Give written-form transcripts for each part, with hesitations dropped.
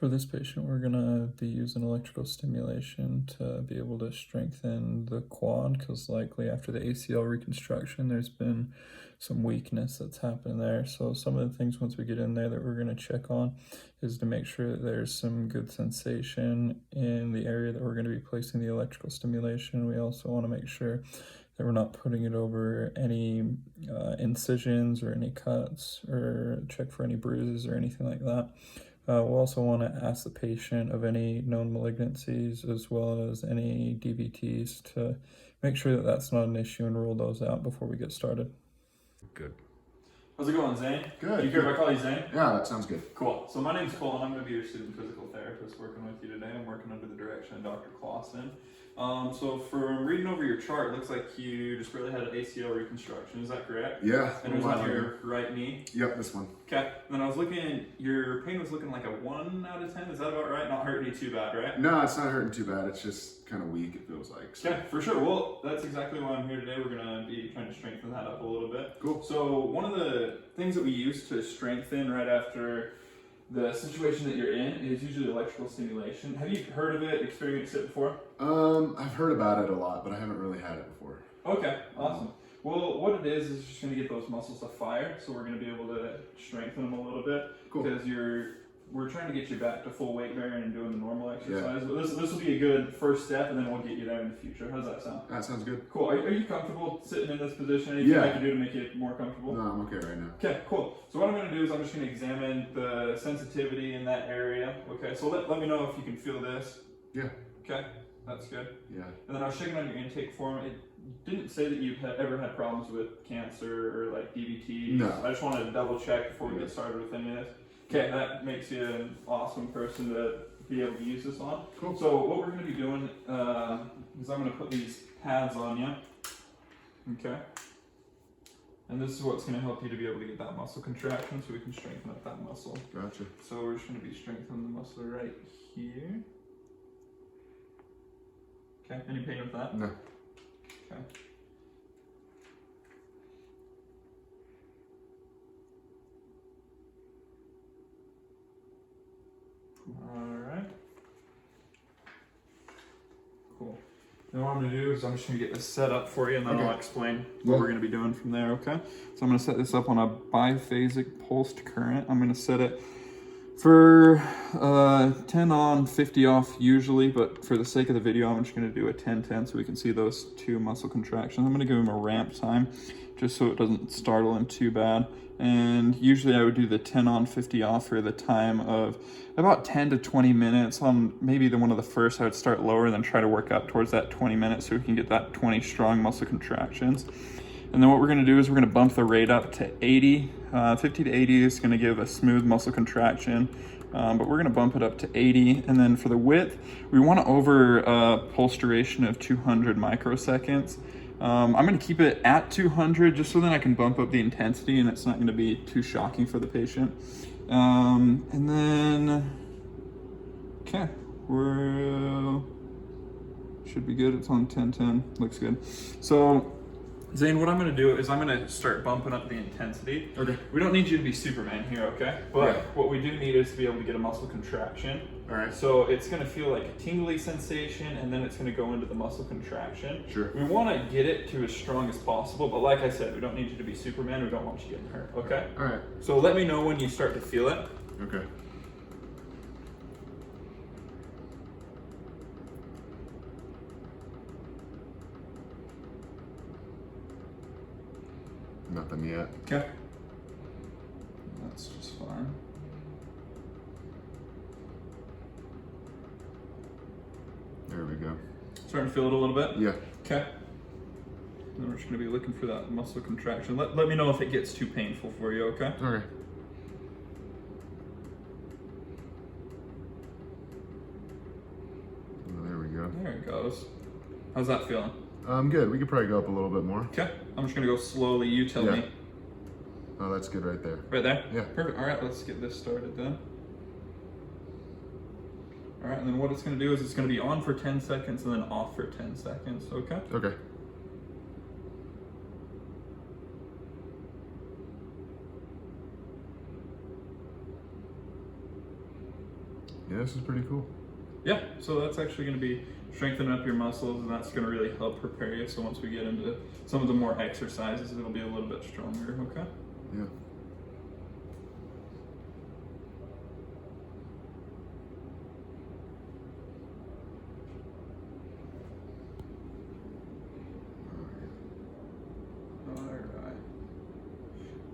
For this patient, we're going to be using electrical stimulation to be able to strengthen the quad because likely after the ACL reconstruction, there's been some weakness that's happened there. So some of the things once we get in there that we're going to check on is to make sure that there's some good sensation in the area that we're going to be placing the electrical stimulation. We also want to make sure that we're not putting it over any incisions or any cuts, or check for any bruises or anything like that. We'll also want to ask the patient of any known malignancies as well as any DVTs to make sure that that's not an issue and rule those out before we get started. Good. How's it going, Zane? Good. You care if I call you Zane? Yeah, that sounds good. Cool. So my name's Cole and I'm going to be your student physical therapist working with you today. I'm working under the direction of Dr. Clausen. So from reading over your chart, it looks like you just really had an ACL reconstruction. Is that correct? Yeah. And it was on your right knee? Yep, this one. Okay. And then I was looking, your pain was looking like a 1 out of 10. Is that about right? Not hurting you too bad, right? No, it's not hurting too bad. It's just kind of weak, it feels like. So. Yeah, for sure. Well, that's exactly why I'm here today. We're going to be trying to strengthen that up a little bit. Cool. So one of the things that we use to strengthen right after the situation that you're in is usually electrical stimulation. Have you heard of it, experienced it before? I've heard about it a lot, but I haven't really had it before. Okay, awesome. Well, what it is just going to get those muscles to fire, so we're going to be able to strengthen them a little bit. Cool. Because we're trying to get you back to full weight bearing and doing the normal exercise. Yeah. But this will be a good first step, and then we'll get you there in the future. How does that sound? That sounds good. Cool. Are you comfortable sitting in this position? Anything I can do to make you more comfortable? No, I'm okay right now. Okay, cool. So what I'm going to do is I'm just going to examine the sensitivity in that area. Okay, so let me know if you can feel this. Yeah. Okay, that's good. Yeah. And then I was checking on your intake form. It didn't say that you've ever had problems with cancer or like DVT. No. I just wanted to double check before we get started with any of this. Okay, that makes you an awesome person to be able to use this on. Cool. So what we're going to be doing is I'm going to put these pads on you. Okay. And this is what's going to help you to be able to get that muscle contraction so we can strengthen up that muscle. Gotcha. So we're just going to be strengthening the muscle right here. Okay, any pain with that? No. Okay. Alright. Cool. Now what I'm going to do is I'm just going to get this set up for you and then I'll explain what we're going to be doing from there, okay? So I'm going to set this up on a biphasic pulsed current. I'm going to set it for 10 on, 50 off usually, but for the sake of the video, I'm just going to do a 10-10 so we can see those two muscle contractions. I'm going to give him a ramp time just so it doesn't startle him too bad. And usually I would do the 10 on, 50 off for the time of about 10 to 20 minutes. Maybe one of the first, I would start lower and then try to work up towards that 20 minutes so we can get that 20 strong muscle contractions. And then what we're going to do is we're going to bump the rate up to 80. 50 to 80 is going to give a smooth muscle contraction, but we're going to bump it up to 80. And then for the width, we want to over pulse duration of 200 microseconds. I'm going to keep it at 200 just so then I can bump up the intensity and it's not going to be too shocking for the patient. And then, okay, should be good. It's on 10-10, looks good. So Zane, what I'm going to do is I'm going to start bumping up the intensity. Okay. We don't need you to be Superman here, okay? But what we do need is to be able to get a muscle contraction. All right. So it's going to feel like a tingly sensation, and then it's going to go into the muscle contraction. Sure. We want to get it to as strong as possible, but like I said, we don't need you to be Superman. We don't want you getting hurt, okay? All right. So let me know when you start to feel it. Okay. Nothing yet. Okay. That's just fine. There we go. Starting to feel it a little bit? Yeah. Okay. Then we're just going to be looking for that muscle contraction. Let me know if it gets too painful for you, okay? Okay. Well, there we go. There it goes. How's that feeling? Good. We could probably go up a little bit more. Okay. I'm just going to go slowly. You tell me. Oh, that's good right there. Right there? Yeah. Perfect. All right, let's get this started then. All right, and then what it's going to do is it's going to be on for 10 seconds and then off for 10 seconds, okay? Okay. Yeah, this is pretty cool. Yeah, so that's actually going to be strengthening up your muscles, and that's going to really help prepare you. So once we get into some of the more exercises, it'll be a little bit stronger, okay? Yeah. All right.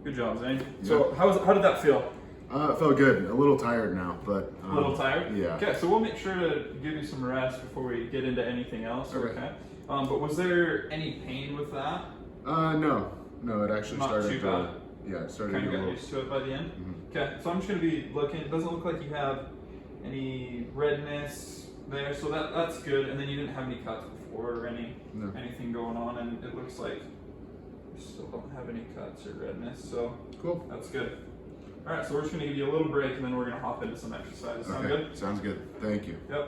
Good job, Zane. So how did that feel? It felt good. A little tired now, but A little tired? Yeah. Okay, so we'll make sure to give you some rest before we get into anything else, okay? But was there any pain with that? No. No, it actually Not started too bad. Yeah, it started Kind to of get a got little... used to it by the end? Mhm. Okay, so I'm just going to be looking. It doesn't look like you have any redness there, so that's good. And then you didn't have any cuts before or anything going on, and it looks like you still don't have any cuts or redness, so Cool. that's good. All right, so we're just going to give you a little break, and then we're going to hop into some exercises. Sound good? Sounds good. Thank you. Yep.